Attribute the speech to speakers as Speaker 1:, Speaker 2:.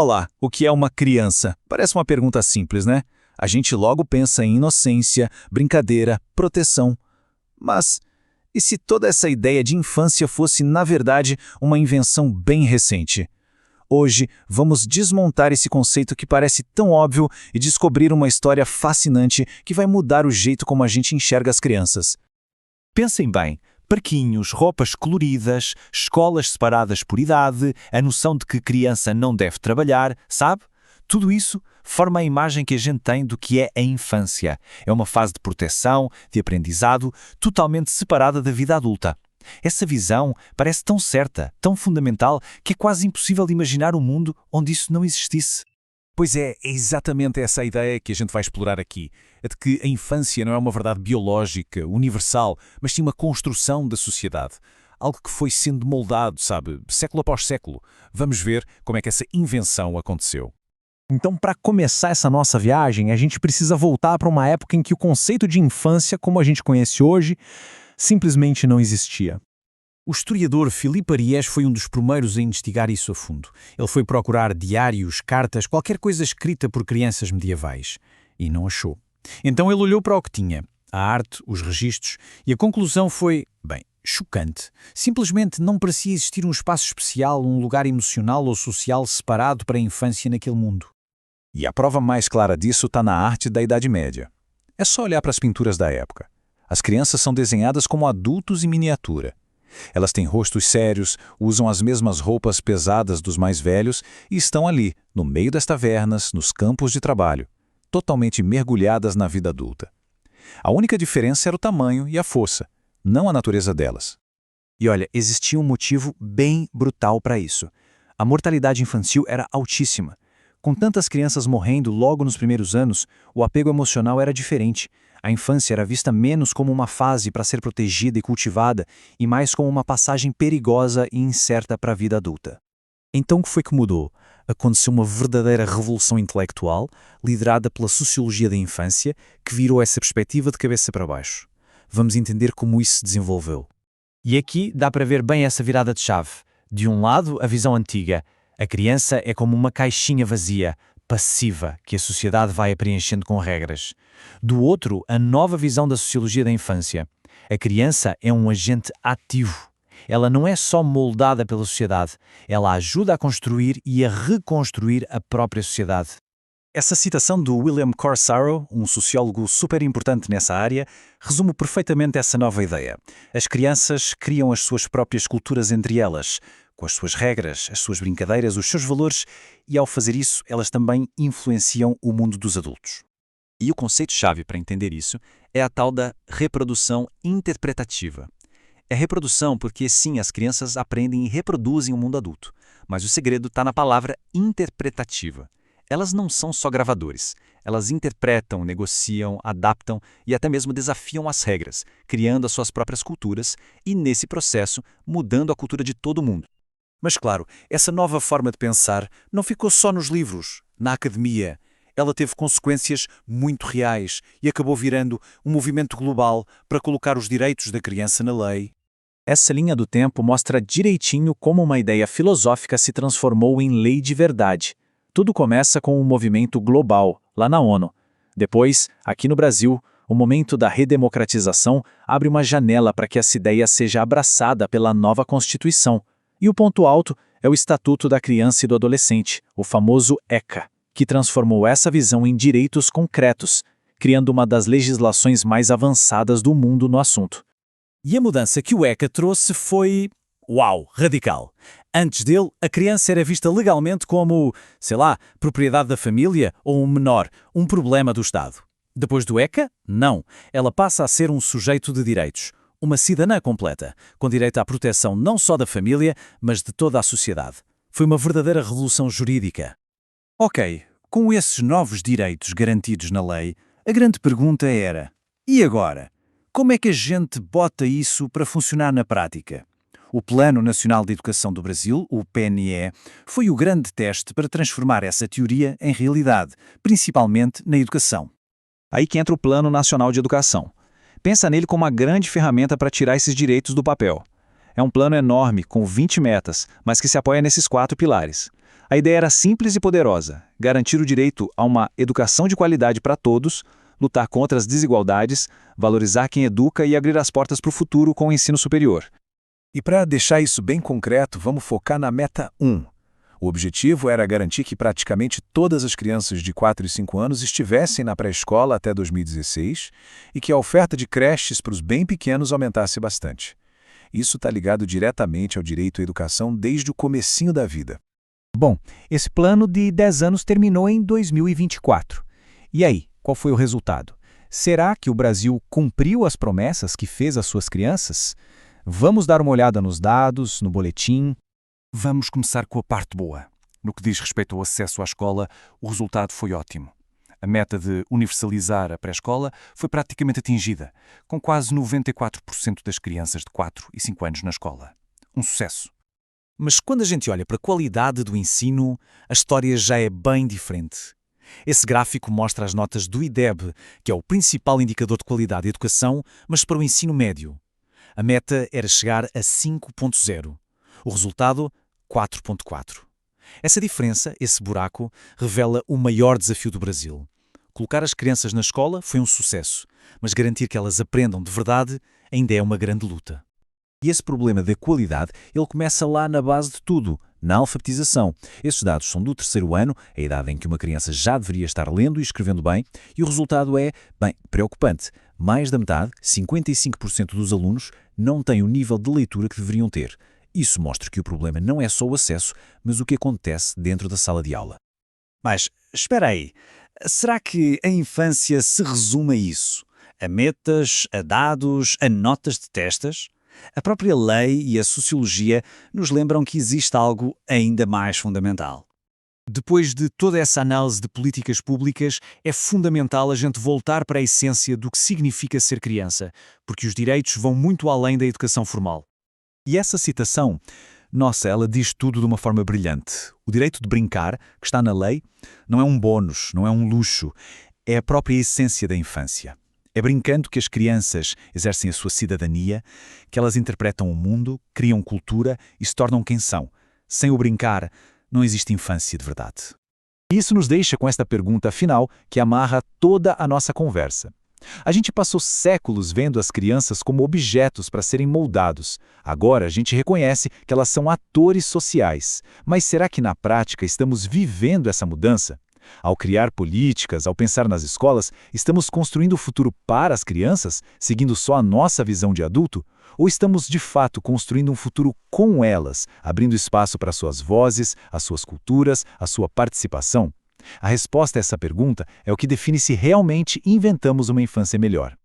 Speaker 1: Olá, o que é uma criança? Parece uma pergunta simples, né? A gente logo pensa em inocência, brincadeira, proteção. Mas e se toda essa ideia de infância fosse, na verdade, uma invenção bem recente? Hoje, vamos desmontar esse conceito que parece tão óbvio e descobrir uma história fascinante que vai mudar o jeito como a gente enxerga as crianças.
Speaker 2: Pensem bem, parquinhos, roupas coloridas, escolas separadas por idade, a noção de que criança não deve trabalhar, sabe? Tudo isso forma a imagem que a gente tem do que é a infância. É uma fase de proteção, de aprendizado, totalmente separada da vida adulta. Essa visão parece tão certa, tão fundamental, que é quase impossível imaginar um mundo onde isso não existisse.
Speaker 3: Pois é exatamente essa a ideia que a gente vai explorar aqui. É de que a infância não é uma verdade biológica, universal, mas sim uma construção da sociedade. Algo que foi sendo moldado, sabe, século após século. Vamos ver como é que essa invenção aconteceu.
Speaker 4: Então, para começar essa nossa viagem, a gente precisa voltar para uma época em que o conceito de infância, como a gente conhece hoje, simplesmente não existia.
Speaker 3: O historiador Filipe Ariès foi um dos primeiros a investigar isso a fundo. Ele foi procurar diários, cartas, qualquer coisa escrita por crianças medievais. E não achou. Então ele olhou para o que tinha, a arte, os registros, e a conclusão foi, bem, chocante. Simplesmente não parecia existir um espaço especial, um lugar emocional ou social separado para a infância naquele mundo.
Speaker 1: E a prova mais clara disso está na arte da Idade Média. É só olhar para as pinturas da época. As crianças são desenhadas como adultos em miniatura. Elas têm rostos sérios, usam as mesmas roupas pesadas dos mais velhos e estão ali, no meio das tavernas, nos campos de trabalho, totalmente mergulhadas na vida adulta. A única diferença era o tamanho e a força, não a natureza delas.
Speaker 5: E olha, existia um motivo bem brutal para isso. A mortalidade infantil era altíssima. Com tantas crianças morrendo logo nos primeiros anos, o apego emocional era diferente. A infância era vista menos como uma fase para ser protegida e cultivada e mais como uma passagem perigosa e incerta para a vida adulta. Então o que foi que mudou? Aconteceu uma verdadeira revolução intelectual, liderada pela sociologia da infância, que virou essa perspectiva de cabeça para baixo. Vamos entender como isso se desenvolveu. E aqui dá para ver bem essa virada de chave. De um lado, a visão antiga. A criança é como uma caixinha vazia, passiva, que a sociedade vai preenchendo com regras. Do outro, a nova visão da sociologia da infância. A criança é um agente ativo. Ela não é só moldada pela sociedade, ela ajuda a construir e a reconstruir a própria sociedade.
Speaker 1: Essa citação do William Corsaro, um sociólogo super importante nessa área, resume perfeitamente essa nova ideia. As crianças criam as suas próprias culturas entre elas, com as suas regras, as suas brincadeiras, os seus valores, e ao fazer isso, elas também influenciam o mundo dos adultos.
Speaker 6: E o conceito-chave para entender isso é a tal da reprodução interpretativa. É reprodução porque, sim, as crianças aprendem e reproduzem o mundo adulto, mas o segredo está na palavra interpretativa. Elas não são só gravadores. Elas interpretam, negociam, adaptam e até mesmo desafiam as regras, criando as suas próprias culturas e, nesse processo, mudando a cultura de todo mundo.
Speaker 3: Mas claro, essa nova forma de pensar não ficou só nos livros, na academia. Ela teve consequências muito reais e acabou virando um movimento global para colocar os direitos da criança na lei.
Speaker 4: Essa linha do tempo mostra direitinho como uma ideia filosófica se transformou em lei de verdade. Tudo começa com um movimento global, lá na ONU. Depois, aqui no Brasil, o momento da redemocratização abre uma janela para que essa ideia seja abraçada pela nova Constituição. E o ponto alto é o Estatuto da Criança e do Adolescente, o famoso ECA, que transformou essa visão em direitos concretos, criando uma das legislações mais avançadas do mundo no assunto.
Speaker 3: E a mudança que o ECA trouxe foi, uau, radical. Antes dele, a criança era vista legalmente como, propriedade da família ou um menor, um problema do Estado. Depois do ECA, não. Ela passa a ser um sujeito de direitos. Uma cidadã completa, com direito à proteção não só da família, mas de toda a sociedade. Foi uma verdadeira revolução jurídica. Ok, com esses novos direitos garantidos na lei, a grande pergunta era, e agora? Como é que a gente bota isso para funcionar na prática? O Plano Nacional de Educação do Brasil, o PNE, foi o grande teste para transformar essa teoria em realidade, principalmente na educação.
Speaker 1: Aí que entra o Plano Nacional de Educação. Pensa nele como uma grande ferramenta para tirar esses direitos do papel. É um plano enorme, com 20 metas, mas que se apoia nesses 4 pilares.
Speaker 5: A ideia era simples e poderosa: garantir o direito a uma educação de qualidade para todos, lutar contra as desigualdades, valorizar quem educa e abrir as portas para o futuro com o ensino superior.
Speaker 1: E para deixar isso bem concreto, vamos focar na meta 1. O objetivo era garantir que praticamente todas as crianças de 4 e 5 anos estivessem na pré-escola até 2016 e que a oferta de creches para os bem pequenos aumentasse bastante. Isso está ligado diretamente ao direito à educação desde o comecinho da vida.
Speaker 5: Bom, esse plano de 10 anos terminou em 2024. E aí, qual foi o resultado? Será que o Brasil cumpriu as promessas que fez às suas crianças? Vamos dar uma olhada nos dados, no boletim.
Speaker 2: Vamos começar com a parte boa. No que diz respeito ao acesso à escola, o resultado foi ótimo. A meta de universalizar a pré-escola foi praticamente atingida, com quase 94% das crianças de 4 e 5 anos na escola. Um sucesso.
Speaker 3: Mas quando a gente olha para a qualidade do ensino, a história já é bem diferente. Esse gráfico mostra as notas do IDEB, que é o principal indicador de qualidade de educação, mas para o ensino médio. A meta era chegar a 5.0. O resultado, 4.4. Essa diferença, esse buraco, revela o maior desafio do Brasil. Colocar as crianças na escola foi um sucesso, mas garantir que elas aprendam de verdade ainda é uma grande luta.
Speaker 5: E esse problema da qualidade, ele começa lá na base de tudo, na alfabetização. Esses dados são do 3º ano, a idade em que uma criança já deveria estar lendo e escrevendo bem, e o resultado é, bem, preocupante. Mais da metade, 55% dos alunos, não têm o nível de leitura que deveriam ter. Isso mostra que o problema não é só o acesso, mas o que acontece dentro da sala de aula.
Speaker 3: Mas, espera aí, será que a infância se resume a isso? A metas, a dados, a notas de testes? A própria lei e a sociologia nos lembram que existe algo ainda mais fundamental. Depois de toda essa análise de políticas públicas, é fundamental a gente voltar para a essência do que significa ser criança, porque os direitos vão muito além da educação formal.
Speaker 5: E essa citação, nossa, ela diz tudo de uma forma brilhante. O direito de brincar, que está na lei, não é um bônus, não é um luxo, é a própria essência da infância. É brincando que as crianças exercem a sua cidadania, que elas interpretam o mundo, criam cultura e se tornam quem são. Sem o brincar, não existe infância de verdade. E isso nos deixa com esta pergunta final que amarra toda a nossa conversa. A gente passou séculos vendo as crianças como objetos para serem moldados. Agora a gente reconhece que elas são atores sociais. Mas será que na prática estamos vivendo essa mudança? Ao criar políticas, ao pensar nas escolas, estamos construindo o futuro para as crianças, seguindo só a nossa visão de adulto? Ou estamos, de fato, construindo um futuro com elas, abrindo espaço para suas vozes, as suas culturas, a sua participação? A resposta a essa pergunta é o que define se realmente inventamos uma infância melhor.